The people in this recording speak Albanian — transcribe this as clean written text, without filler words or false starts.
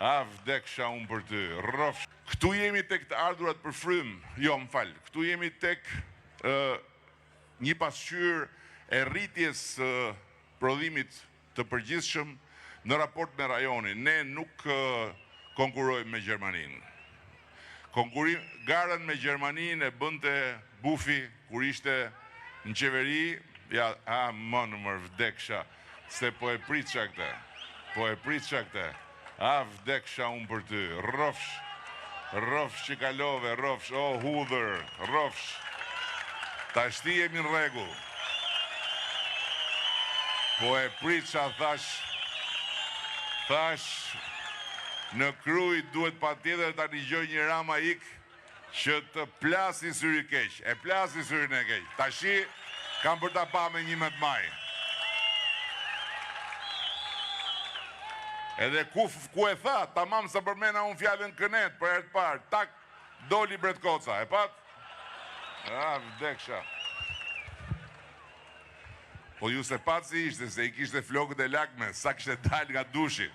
A vdeksha unë për ty, rrofsh. Këtu jemi tek të ardhurat për frym, jo më falë, këtu jemi tek një pasqyrë e rritjes prodhimit të përgjithshëm në raport me rajonin. Ne nuk konkurojmë me Gjermaninë. Garën me Gjermaninë e bënte Bufi kur ishte në qeveri, ja, më nëmër vdeksha, se po e pritësha këte, a vdeksha unë për ty, rrofsh që kalove, rrofsh, o hudhër, rrofsh, ta shti jemi në rregull. Po e pritësha, thash, në Krujt duhet pa tjetër ta rigjoj një Rama Ik që të plasi syri keq, e plasi syrin e keq. Tashi kam për ta pa me 11 maj. Edhe ku e tha, tamam se përmena unë fjallën kënet për herë të parë, tak, doli Bretkoca, e pat? Vdeksha. Po ju se pat si ishte, se I kishte flokët e lakme, sa kishte dal nga dushi.